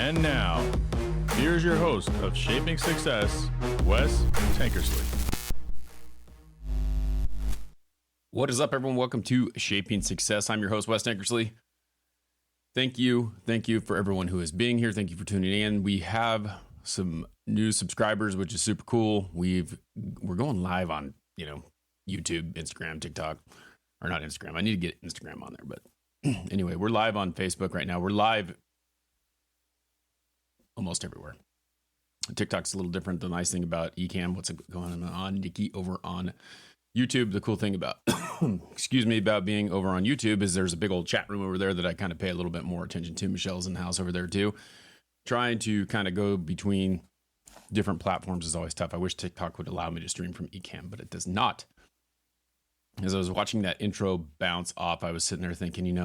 And now, here's your host of Shaping Success, Wes Tankersley. What is up, everyone? Welcome to Shaping Success. I'm your host, Wes Tankersley. Thank you for everyone who is being here. Thank you for tuning in. We have some new subscribers, which is super cool. We're going live on, YouTube, Instagram, TikTok, or not Instagram. I need to get Instagram on there, but anyway, we're live on Facebook right now. We're live almost everywhere. TikTok's a little different. The nice thing about Ecamm, what's going on, Nikki, over on YouTube, the cool thing about, about being over on YouTube is there's a big old chat room over there that I kind of pay a little bit more attention to. Michelle's in the house over there too. Trying to kind of go between different platforms is always tough. I wish TikTok would allow me to stream from Ecamm, but it does not. As I was watching that intro bounce off, I was sitting there thinking,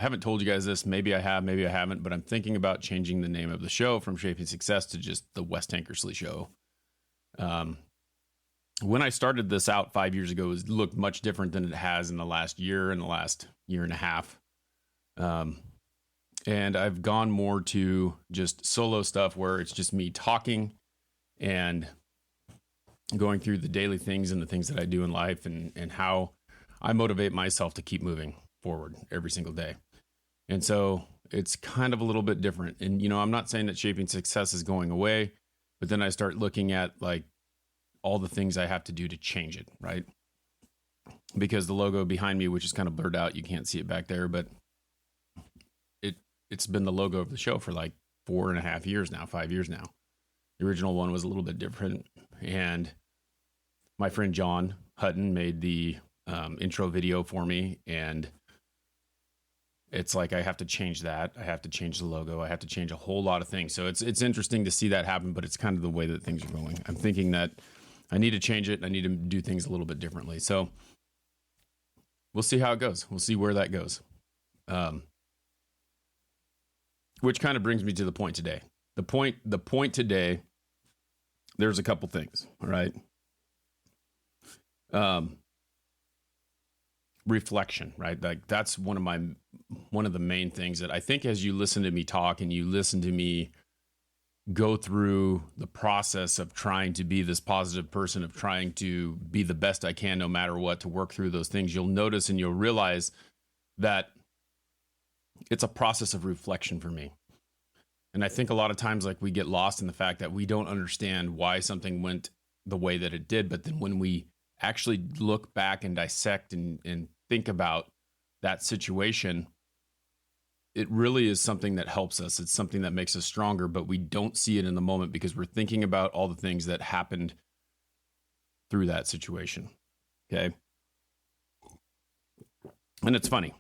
I haven't told you guys this. Maybe I have, maybe I haven't, but I'm thinking about changing the name of the show from Shaping Success to just the Wes Tankersley Show. When I started this out 5 years ago, it looked much different than it has in the last year and the last year and a half. And I've gone more to just solo stuff where it's just me talking and going through the daily things and the things that I do in life and how I motivate myself to keep moving forward every single day. And so it's kind of a little bit different. And, I'm not saying that Shaping Success is going away, but then I start looking at like all the things I have to do to change it, right? Because the logo behind me, which is kind of blurred out, you can't see it back there, but it's been the logo of the show for like 4.5 years now, 5 years now. The original one was a little bit different. And my friend John Hutton made the intro video for me. And it's like, I have to change that. I have to change the logo. I have to change a whole lot of things. So it's interesting to see that happen, but it's kind of the way that things are going. I'm thinking that I need to change it. I need to do things a little bit differently. So we'll see how it goes. We'll see where that goes. Which kind of brings me to the point today. The point today, there's a couple things, all right? Reflection, right? Like that's one of the main things that I think as you listen to me talk and you listen to me go through the process of trying to be this positive person, of trying to be the best I can no matter what, to work through those things, you'll notice and you'll realize that it's a process of reflection for me. And I think a lot of times like we get lost in the fact that we don't understand why something went the way that it did. But then when we actually look back and dissect and think about that situation, it really is something that helps us. It's something that makes us stronger, but we don't see it in the moment because we're thinking about all the things that happened through that situation. Okay. And it's funny.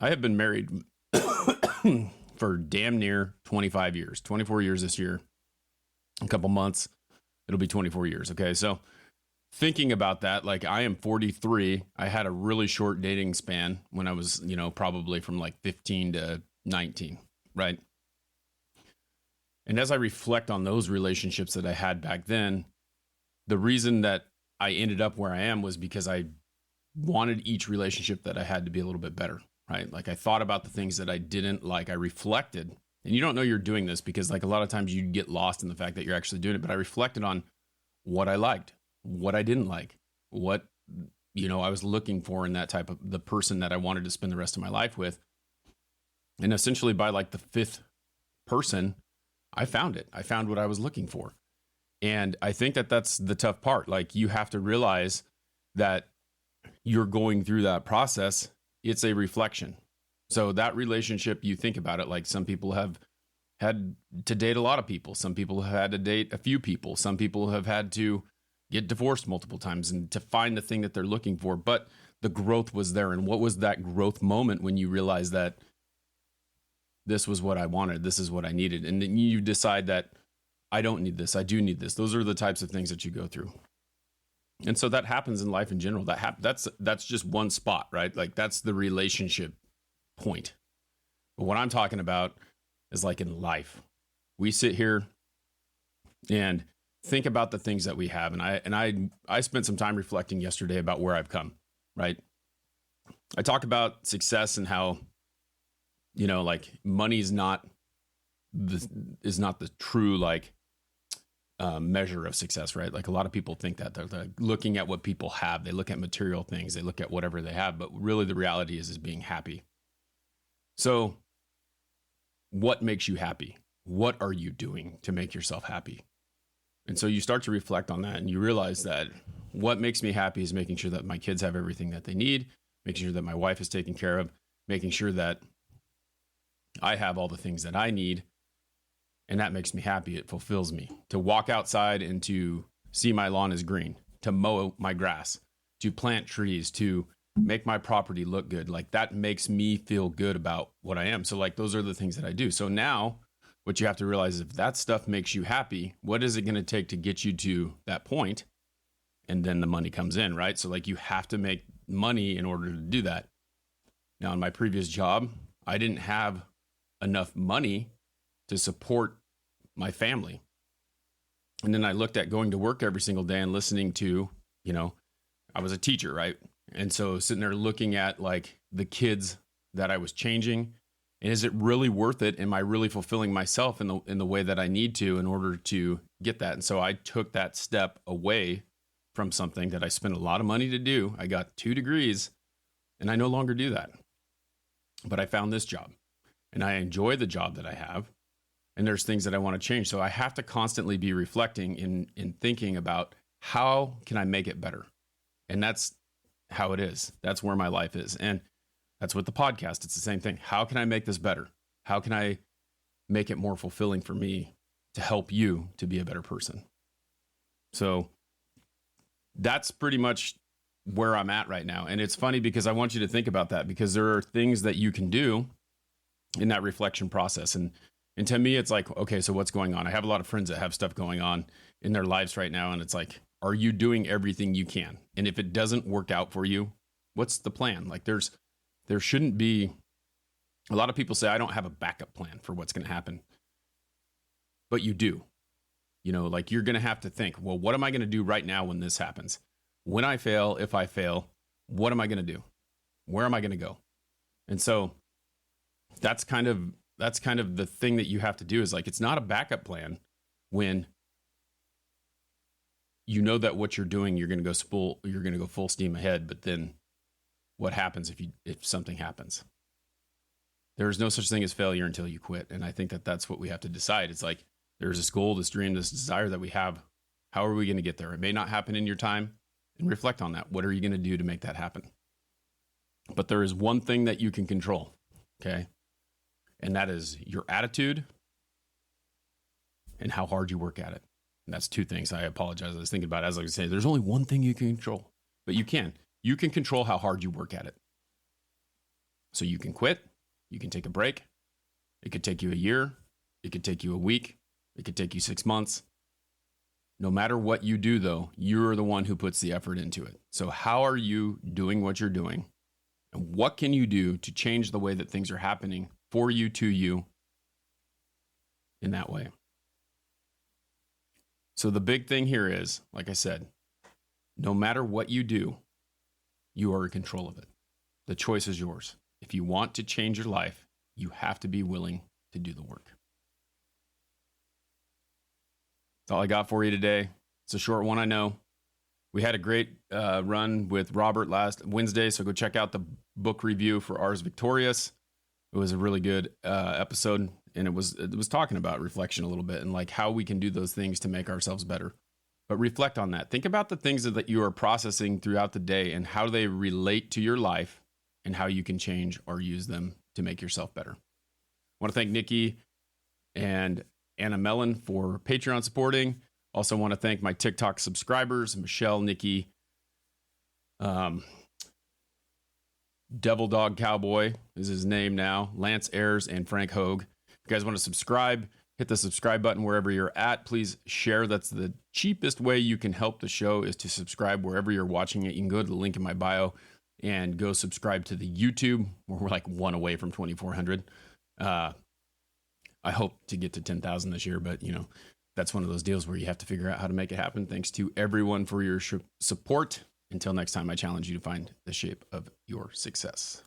I have been married for damn near 25 years, 24 years this year, a couple months, it'll be 24 years. Okay. So thinking about that, like I am 43. I had a really short dating span when I was, probably from like 15 to 19. Right. And as I reflect on those relationships that I had back then, the reason that I ended up where I am was because I wanted each relationship that I had to be a little bit better. Right? Like I thought about the things that I didn't like. I reflected, and you don't know you're doing this because like a lot of times you get lost in the fact that you're actually doing it. But I reflected on what I liked, what I didn't like, what, I was looking for in that type of the person that I wanted to spend the rest of my life with. And essentially by like the fifth person, I found it. I found what I was looking for. And I think that that's the tough part. Like you have to realize that you're going through that process. It's a reflection. So that relationship, you think about it, like some people have had to date a lot of people. Some people have had to date a few people. Some people have had to get divorced multiple times and to find the thing that they're looking for. But the growth was there. And what was that growth moment when you realize that this was what I wanted, this is what I needed? And then you decide that I don't need this, I do need this. Those are the types of things that you go through. And so that happens in life in general. That's just one spot, right? Like that's the relationship point. But what I'm talking about is like in life. We sit here and think about the things that we have. And I spent some time reflecting yesterday about where I've come, right? I talked about success and how, like money's not not the true like measure of success, right? Like a lot of people think that they're like looking at what people have. They look at material things. They look at whatever they have, but really the reality is being happy. So what makes you happy? What are you doing to make yourself happy? And so you start to reflect on that and you realize that what makes me happy is making sure that my kids have everything that they need, making sure that my wife is taken care of, making sure that I have all the things that I need. And that makes me happy. It fulfills me to walk outside and to see my lawn is green, to mow my grass, to plant trees, to make my property look good. Like that makes me feel good about what I am. So like those are the things that I do. So now what you have to realize is if that stuff makes you happy, what is it going to take to get you to that point? And then the money comes in, right? So like you have to make money in order to do that. Now in my previous job, I didn't have enough money to support my family. And then I looked at going to work every single day and listening to, I was a teacher, right? And so sitting there looking at like the kids that I was changing, and is it really worth it? Am I really fulfilling myself in the way that I need to in order to get that? And so I took that step away from something that I spent a lot of money to do. I got 2 degrees and I no longer do that. But I found this job and I enjoy the job that I have. And there's things that I want to change. So I have to constantly be reflecting in thinking about how can I make it better? And that's how it is. That's where my life is. And that's with the podcast. It's the same thing. How can I make this better? How can I make it more fulfilling for me to help you to be a better person? So that's pretty much where I'm at right now. And it's funny because I want you to think about that because there are things that you can do in that reflection process. And to me, it's like, okay, so what's going on? I have a lot of friends that have stuff going on in their lives right now. And it's like, are you doing everything you can? And if it doesn't work out for you, what's the plan? Like there shouldn't be, a lot of people say, I don't have a backup plan for what's going to happen. But you do. Like you're going to have to think, well, what am I going to do right now when this happens? When I fail, if I fail, what am I going to do? Where am I going to go? And so that's kind of the thing that you have to do is like, it's not a backup plan when you know that what you're doing, you're going to go full steam ahead. But then what happens if something happens? There is no such thing as failure until you quit. And I think that that's what we have to decide. It's like, there's this goal, this dream, this desire that we have. How are we going to get there? It may not happen in your time, and reflect on that. What are you going to do to make that happen? But there is one thing that you can control. Okay. And that is your attitude and how hard you work at it. And that's 2 things. I apologize. I was thinking about it. As I was saying, there's only one thing you can control, but you can control how hard you work at it. So you can quit. You can take a break. It could take you a year. It could take you a week. It could take you 6 months. No matter what you do, though, you're the one who puts the effort into it. So how are you doing what you're doing? And what can you do to change the way that things are happening for you, to you, in that way? So the big thing here is, like I said, no matter what you do, you are in control of it. The choice is yours. If you want to change your life, you have to be willing to do the work. That's all I got for you today. It's a short one, I know. We had a great run with Robert last Wednesday, so go check out the book review for Ars Victorious. It was a really good episode, and it was talking about reflection a little bit and like how we can do those things to make ourselves better. But reflect on that. Think about the things that you are processing throughout the day and how they relate to your life and how you can change or use them to make yourself better. I want to thank Nikki and Anna Mellon for Patreon supporting. Also want to thank my TikTok subscribers, Michelle, Nikki, Devil Dog Cowboy is his name now, Lance Ayers, and Frank Hogue. If you guys want to subscribe, hit the subscribe button wherever you're at. Please share. That's the cheapest way you can help the show, is to subscribe wherever you're watching it. You can go to the link in my bio and go subscribe to the YouTube, where we're like 1 away from 2,400. I hope to get to 10,000 this year, but that's one of those deals where you have to figure out how to make it happen. Thanks to everyone for your support. Until next time, I challenge you to find the shape of your success.